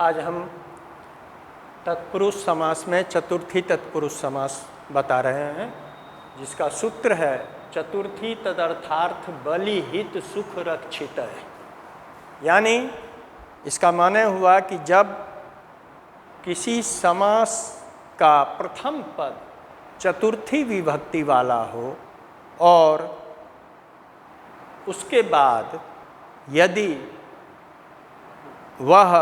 आज हम तत्पुरुष समास में चतुर्थी तत्पुरुष समास बता रहे हैं, जिसका सूत्र है चतुर्थी तदर्थार्थ बलि हित सुख रक्षित है। यानी इसका माने हुआ कि जब किसी समास का प्रथम पद चतुर्थी विभक्ति वाला हो और उसके बाद यदि वह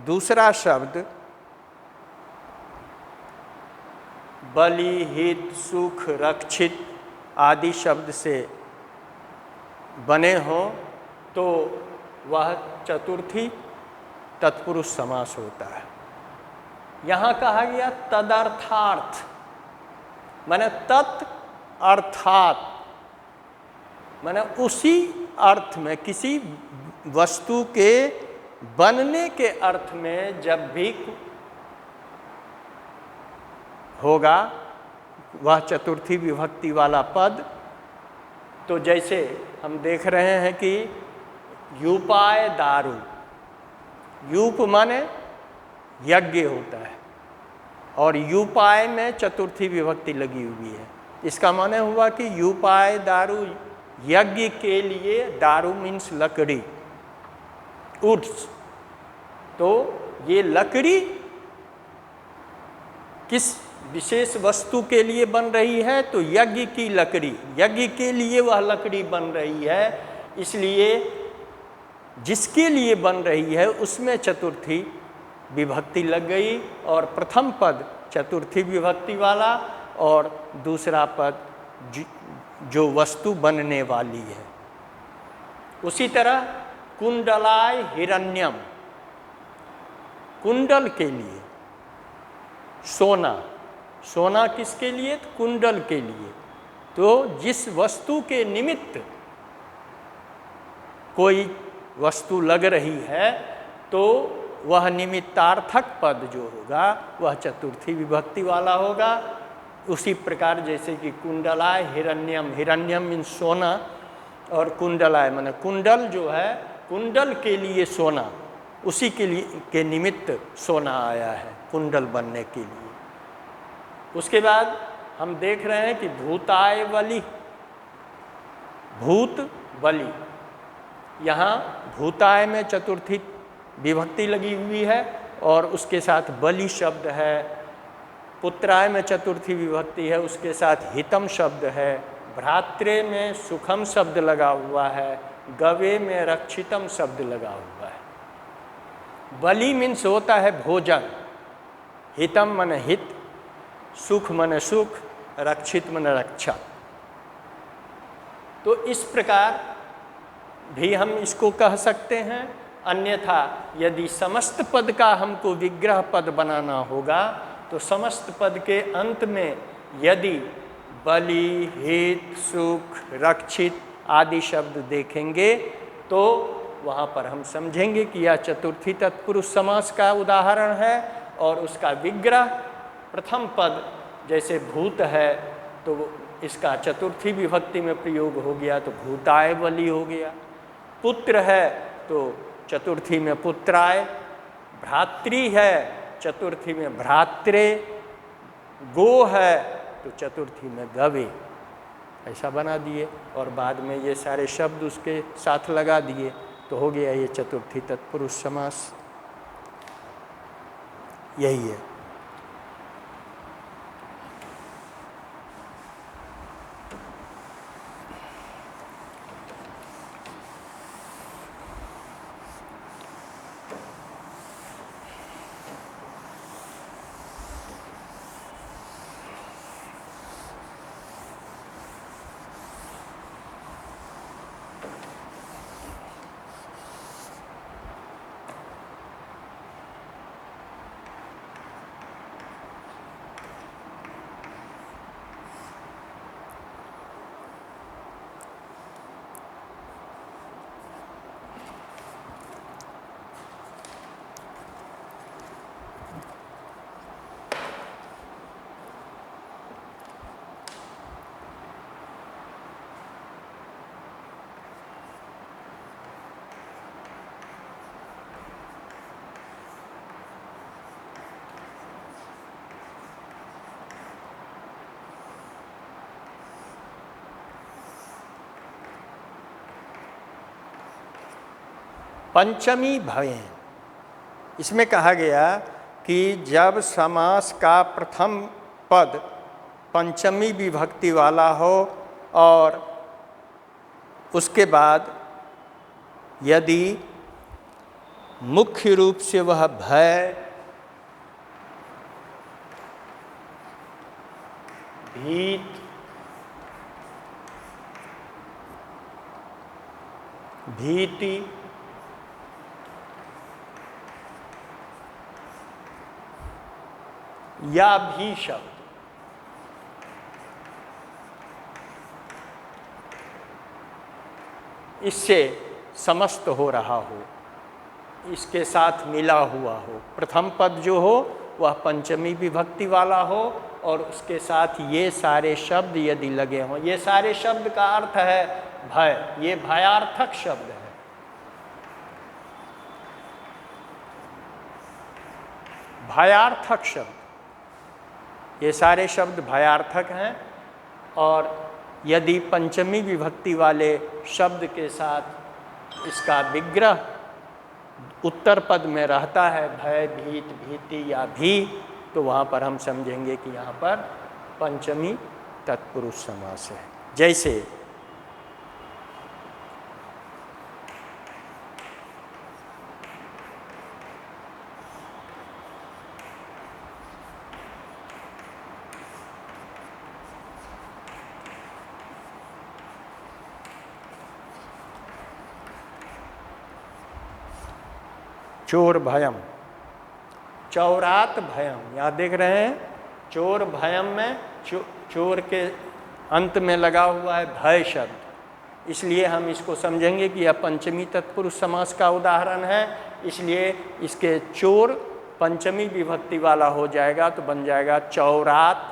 दूसरा शब्द बलि हित सुख रक्षित आदि शब्द से बने हों तो वह चतुर्थी तत्पुरुष समास होता है। यहाँ कहा गया तदर्थार्थ, माने तत् अर्थात, माने उसी अर्थ में, किसी वस्तु के बनने के अर्थ में जब भी होगा वह चतुर्थी विभक्ति वाला पद। तो जैसे हम देख रहे हैं कि यूपाय दारू, यूप माने यज्ञ होता है और यूपाय में चतुर्थी विभक्ति लगी हुई है। इसका माने हुआ कि यूपाय दारू यज्ञ के लिए, दारू मीन्स लकड़ी, वुड्स। तो ये लकड़ी किस विशेष वस्तु के लिए बन रही है? तो यज्ञ की लकड़ी, यज्ञ के लिए वह लकड़ी बन रही है, इसलिए जिसके लिए बन रही है उसमें चतुर्थी विभक्ति लग गई और प्रथम पद चतुर्थी विभक्ति वाला और दूसरा पद जो वस्तु बनने वाली है। उसी तरह कुंडलाय हिरण्यम, कुंडल के लिए सोना, सोना किसके लिए? तो कुंडल के लिए। तो जिस वस्तु के निमित्त कोई वस्तु लग रही है तो वह निमित्तार्थक पद जो होगा वह चतुर्थी विभक्ति वाला होगा। उसी प्रकार जैसे कि कुंडलाय हिरण्यम, हिरण्यम मीन्स सोना और कुंडलाय माने कुंडल जो है, कुंडल के लिए सोना, उसी के लिए के निमित्त सोना आया है कुंडल बनने के लिए। उसके बाद हम देख रहे हैं कि भूताय बलि, भूत बलि, यहाँ भूताय में चतुर्थी विभक्ति लगी हुई है और उसके साथ बलि शब्द है। पुत्राय में चतुर्थी विभक्ति है, उसके साथ हितम शब्द है। भ्रात्रे में सुखम शब्द लगा हुआ है, गवे में रक्षितम शब्द लगा हुआ है। बलि मीन्स होता है भोजन, हितम मन हित, सुख मन सुख, रक्षित मन रक्षा। तो इस प्रकार भी हम इसको कह सकते हैं। अन्यथा यदि समस्त पद का हमको विग्रह पद बनाना होगा तो समस्त पद के अंत में यदि बलि हित सुख रक्षित आदि शब्द देखेंगे तो वहाँ पर हम समझेंगे कि यह चतुर्थी तत्पुरुष समास का उदाहरण है और उसका विग्रह प्रथम पद जैसे भूत है तो इसका चतुर्थी विभक्ति में प्रयोग हो गया तो भूताय बलि हो गया। पुत्र है तो चतुर्थी में पुत्राय, भ्रातृ है चतुर्थी में भ्रात्रे, गो है तो चतुर्थी में गवे, ऐसा बना दिए और बाद में ये सारे शब्द उसके साथ लगा दिए तो हो गया ये चतुर्थी तत्पुरुष समास। यही है। पंचमी भवें। इसमें कहा गया कि जब समास का प्रथम पद पंचमी विभक्ति वाला हो और उसके बाद यदि मुख्य रूप से वह भय, भीत, भीति, या भी शब्द इससे समस्त हो रहा हो, इसके साथ मिला हुआ हो, प्रथम पद जो हो वह पंचमी विभक्ति वाला हो और उसके साथ ये सारे शब्द यदि लगे हों। ये सारे शब्द का अर्थ है भय, ये भयार्थक शब्द है। भयार्थक शब्द, ये सारे शब्द भयार्थक हैं और यदि पंचमी विभक्ति वाले शब्द के साथ इसका विग्रह उत्तर पद में रहता है, भय, भीत, भीति या भी, तो वहाँ पर हम समझेंगे कि यहाँ पर पंचमी तत्पुरुष समास है। जैसे चोर भयम, चौरात भयम, यहाँ देख रहे हैं चोर भयम में चोर के अंत में लगा हुआ है भय शब्द, इसलिए हम इसको समझेंगे कि यह पंचमी तत्पुरुष समास का उदाहरण है। इसलिए इसके चोर पंचमी विभक्ति वाला हो जाएगा तो बन जाएगा चौरात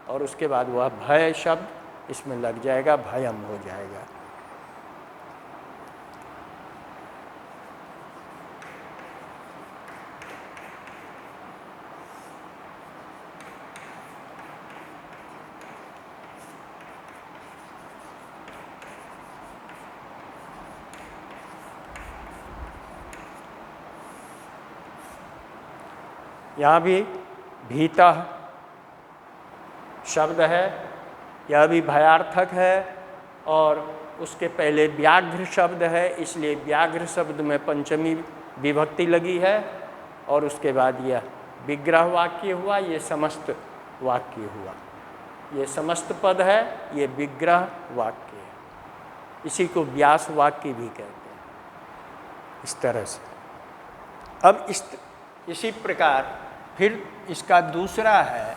और उसके बाद वह भय शब्द इसमें लग जाएगा, भयम हो जाएगा। यहाँ भी भीतः शब्द है, यह भी भयार्थक है और उसके पहले व्याघ्र शब्द है, इसलिए व्याघ्र शब्द में पंचमी विभक्ति लगी है और उसके बाद यह विग्रह वाक्य हुआ, ये समस्त वाक्य हुआ। ये समस्त पद है, ये विग्रह वाक्य है, इसी को व्यास वाक्य भी कहते हैं। इस तरह से अब इसी प्रकार फिर इसका दूसरा है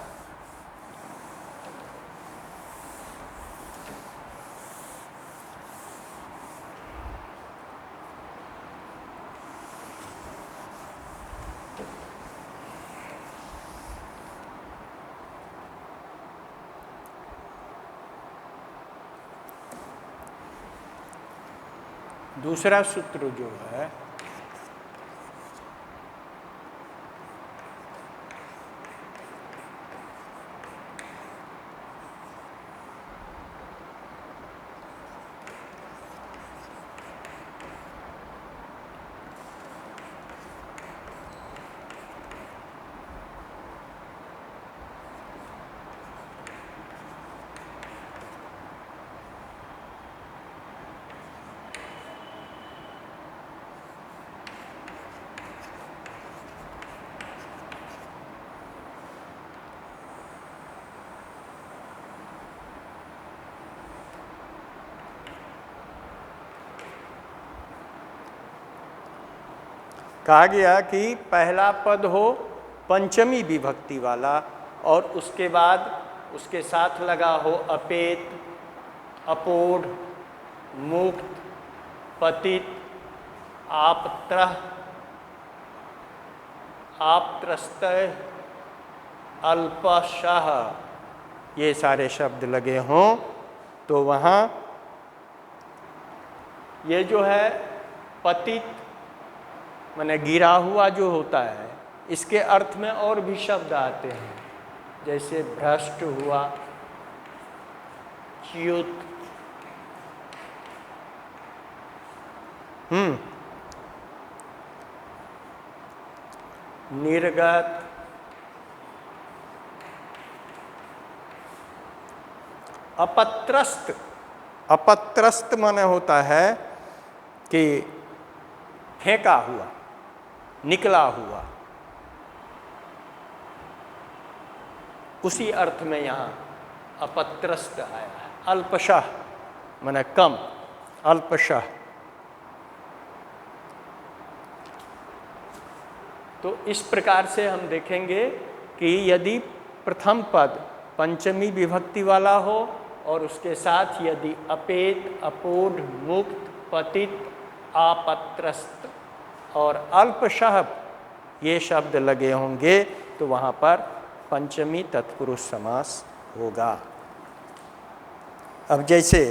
दूसरा सूत्र जो है कहा गया कि पहला पद हो पंचमी विभक्ति वाला और उसके बाद उसके साथ लगा हो अपेत, अपोढ़, मुक्त, पतित, आपत्रः, आपत्रस्तः, अल्पशः, ये सारे शब्द लगे हों तो वहाँ ये जो है पतित माने गिरा हुआ जो होता है, इसके अर्थ में और भी शब्द आते हैं, जैसे भ्रष्ट हुआ, च्युत, निर्गत, अपत्रस्त। अपत्रस्त माने होता है कि फेंका हुआ, निकला हुआ, उसी अर्थ में यहाँ अपत्रस्त आया है। अल्पशः माने कम, अल्पशः। तो इस प्रकार से हम देखेंगे कि यदि प्रथम पद पंचमी विभक्ति वाला हो और उसके साथ यदि अपेत, अपोढ़, मुक्त, पतित, आपत्रस्त और अल्पशः ये शब्द लगे होंगे तो वहाँ पर पंचमी तत्पुरुष समास होगा। अब जैसे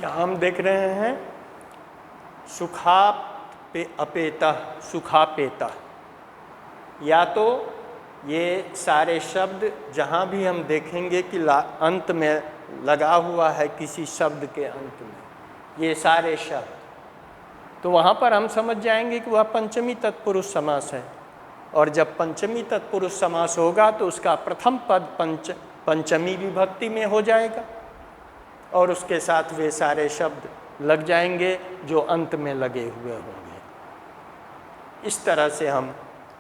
यहाँ हम देख रहे हैं अपेतः सुखापेतः, या तो ये सारे शब्द जहाँ भी हम देखेंगे कि अंत में लगा हुआ है किसी शब्द के अंत में, ये सारे शब्द, तो वहाँ पर हम समझ जाएंगे कि वह पंचमी तत्पुरुष समास है। और जब पंचमी तत्पुरुष समास होगा तो उसका प्रथम पद पंचमी विभक्ति में हो जाएगा और उसके साथ वे सारे शब्द लग जाएंगे जो अंत में लगे हुए होंगे। इस तरह से हम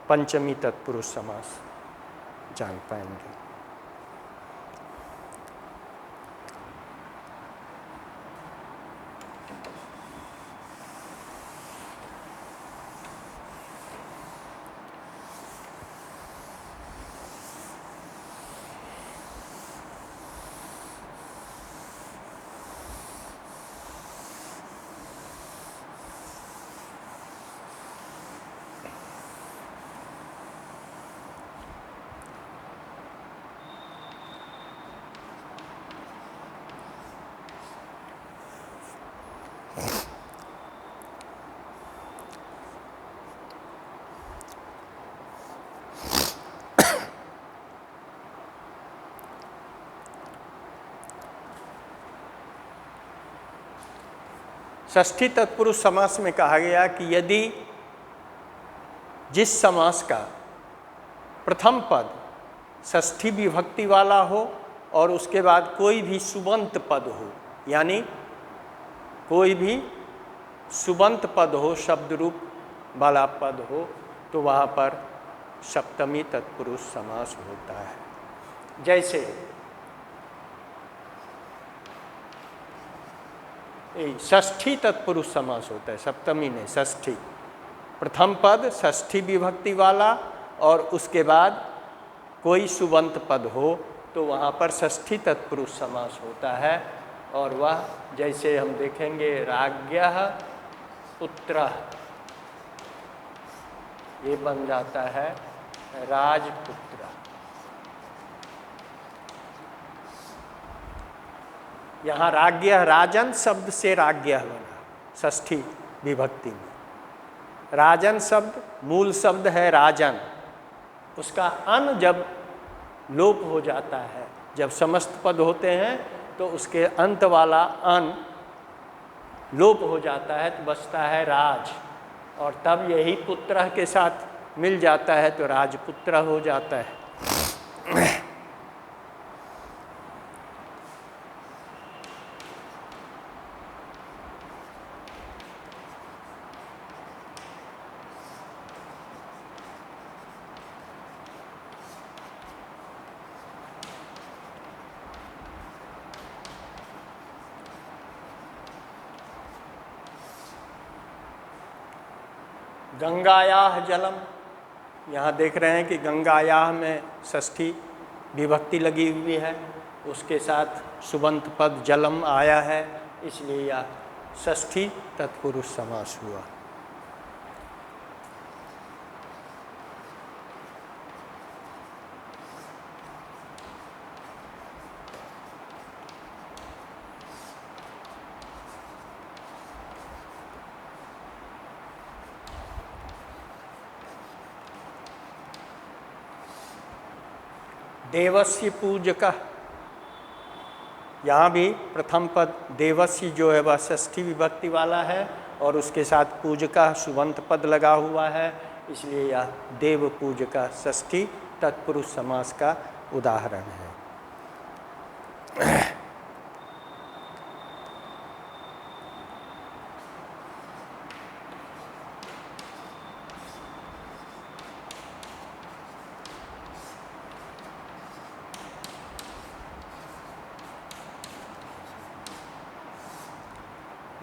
पंचमी तत्पुरुष समास जान पाएंगे। षष्ठी तत्पुरुष समास में कहा गया कि यदि जिस समास का प्रथम पद षष्ठी विभक्ति वाला हो और उसके बाद कोई भी सुबंत पद हो, यानी कोई भी सुबंत पद हो, शब्द रूप वाला पद हो, तो वहाँ पर सप्तमी तत्पुरुष समास होता है। जैसे षष्ठी तत्पुरुष समास होता है, सप्तमी नहीं षष्ठी। प्रथम पद षष्ठी विभक्ति वाला और उसके बाद कोई सुबंत पद हो तो वहाँ पर षष्ठी तत्पुरुष समास होता है। और वह जैसे हम देखेंगे राज्ञः पुत्रः, ये बन जाता है राजपुत्र। यहाँ राज्ञः राजन शब्द से राज्ञः बना षष्ठी विभक्ति में। राजन शब्द मूल शब्द है राजन, उसका अन जब लोप हो जाता है, जब समस्त पद होते हैं तो उसके अंत वाला अन लोप हो जाता है तो बचता है राज, और तब यही पुत्र के साथ मिल जाता है तो राजपुत्र हो जाता है। गंगायाः जलम, यहाँ देख रहे हैं कि गंगायाः में षष्ठी विभक्ति लगी हुई है, उसके साथ सुबंत पद जलम आया है, इसलिए यह षष्ठी तत्पुरुष समास हुआ। देवस्य पूजकः, यहाँ भी प्रथम पद देवस्य जो है वह षष्ठी विभक्ति वाला है और उसके साथ पूजकः सुबंत पद लगा हुआ है, इसलिए यह देव पूजकः षष्ठी तत्पुरुष समास का उदाहरण है।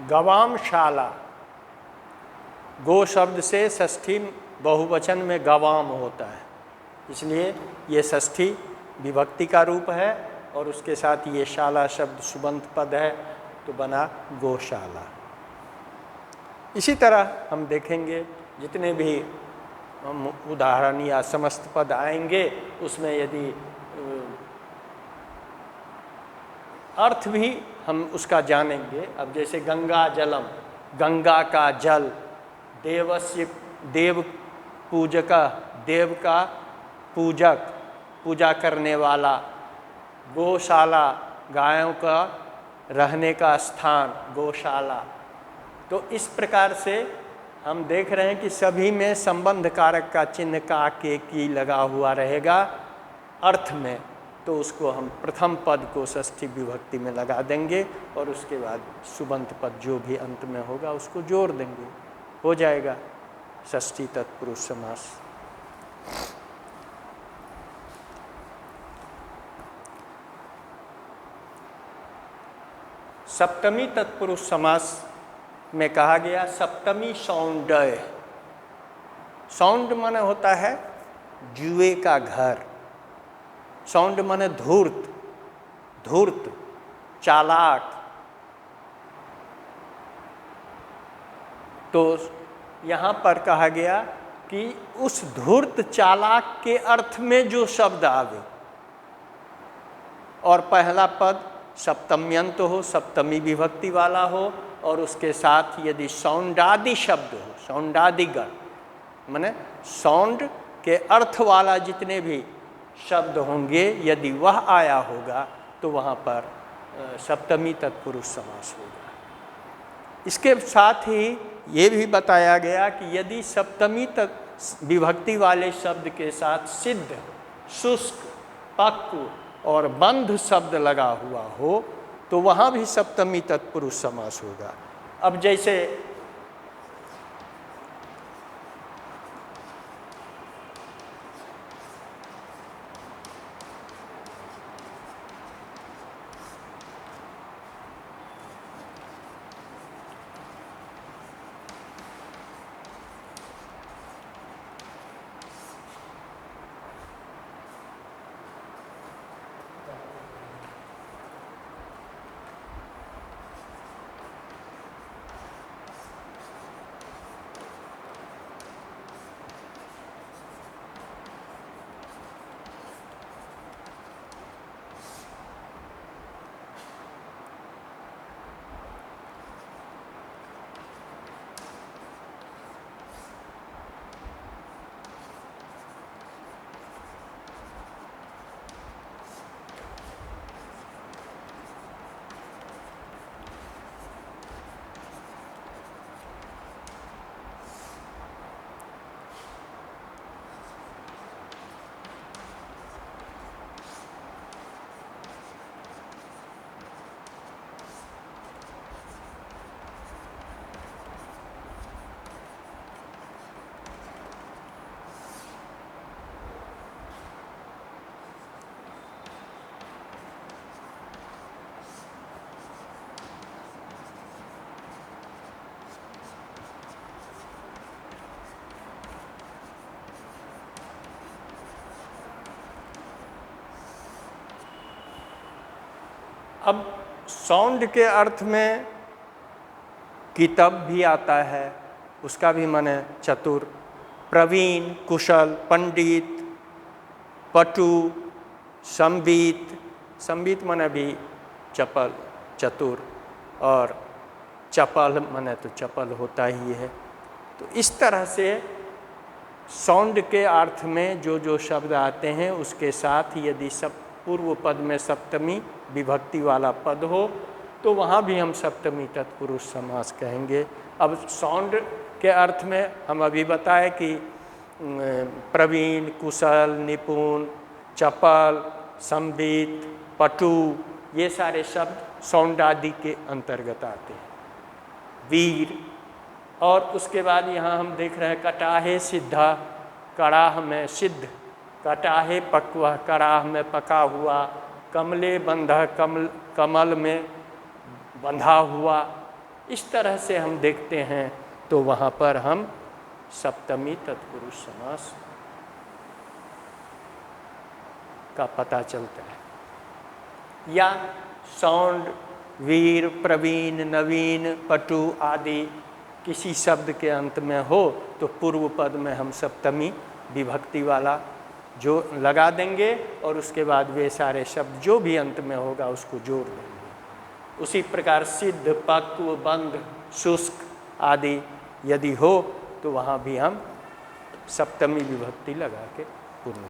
गवामशाला, गो शब्द से षष्ठी बहुवचन में गवाम होता है, इसलिए ये षष्ठी विभक्ति का रूप है और उसके साथ ये शाला शब्द सुबंत पद है तो बना गौशाला। इसी तरह हम देखेंगे जितने भी हम उदाहरण या समस्त पद आएंगे उसमें यदि अर्थ भी हम उसका जानेंगे। अब जैसे गंगा जलम, गंगा का जल, देवस्य देव पूजका, देव का पूजक, पूजा करने वाला, गौशाला, गायों का रहने का स्थान, गौशाला। तो इस प्रकार से हम देख रहे हैं कि सभी में संबंध कारक का चिन्ह का, के, की लगा हुआ रहेगा अर्थ में। तो उसको हम प्रथम पद को षष्ठी विभक्ति में लगा देंगे और उसके बाद सुबंत पद जो भी अंत में होगा उसको जोड़ देंगे, हो जाएगा षष्ठी तत्पुरुष समास। सप्तमी तत्पुरुष समास में कहा गया सप्तमी सौंडय। सौंड माने होता है जुए का घर, सौंड माने धूर्त, धूर्त, चालाक। तो यहाँ पर कहा गया कि उस धूर्त चालाक के अर्थ में जो शब्द आवे और पहला पद सप्तम्यंत हो, सप्तमी विभक्ति वाला हो और उसके साथ यदि सौंडादि शब्द हो, सौंडादि गण माने सौंड के अर्थ वाला जितने भी शब्द होंगे यदि वह आया होगा तो वहाँ पर सप्तमी तत्पुरुष समास होगा। इसके साथ ही ये भी बताया गया कि यदि सप्तमी विभक्ति वाले शब्द के साथ सिद्ध, शुष्क, पक्व और बंध शब्द लगा हुआ हो तो वहाँ भी सप्तमी तत्पुरुष समास होगा। अब जैसे अब साउंड के अर्थ में किताब भी आता है, उसका भी माने चतुर, प्रवीण, कुशल, पंडित, पटु, संबित, संबित माने भी चपल, चतुर, और चपल माने तो चपल होता ही है। तो इस तरह से साउंड के अर्थ में जो जो शब्द आते हैं उसके साथ यदि सब पूर्व पद में सप्तमी विभक्ति वाला पद हो तो वहाँ भी हम सप्तमी तत्पुरुष समास कहेंगे। अब साउंड के अर्थ में हम अभी बताए कि प्रवीण, कुशल, निपुण, चपल, संबित, पटु, ये सारे शब्द साउंड आदि के अंतर्गत आते हैं। वीर, और उसके बाद यहाँ हम देख रहे हैं कटाहे सिद्धा, कड़ाह में सिद्ध, कटाहे पक्वा, कड़ाह में पका हुआ, कमले बंधा, कमल में बंधा हुआ। इस तरह से हम देखते हैं तो वहाँ पर हम सप्तमी तत्पुरुष समास का पता चलता है। या साउंड, वीर, प्रवीण, नवीन, पटु आदि किसी शब्द के अंत में हो तो पूर्व पद में हम सप्तमी विभक्ति वाला जो लगा देंगे और उसके बाद वे सारे शब्द जो भी अंत में होगा उसको जोड़ देंगे। उसी प्रकार सिद्ध, पक्व, बंध, शुष्क, आदि यदि हो तो वहाँ भी हम सप्तमी विभक्ति लगा के पूर्ण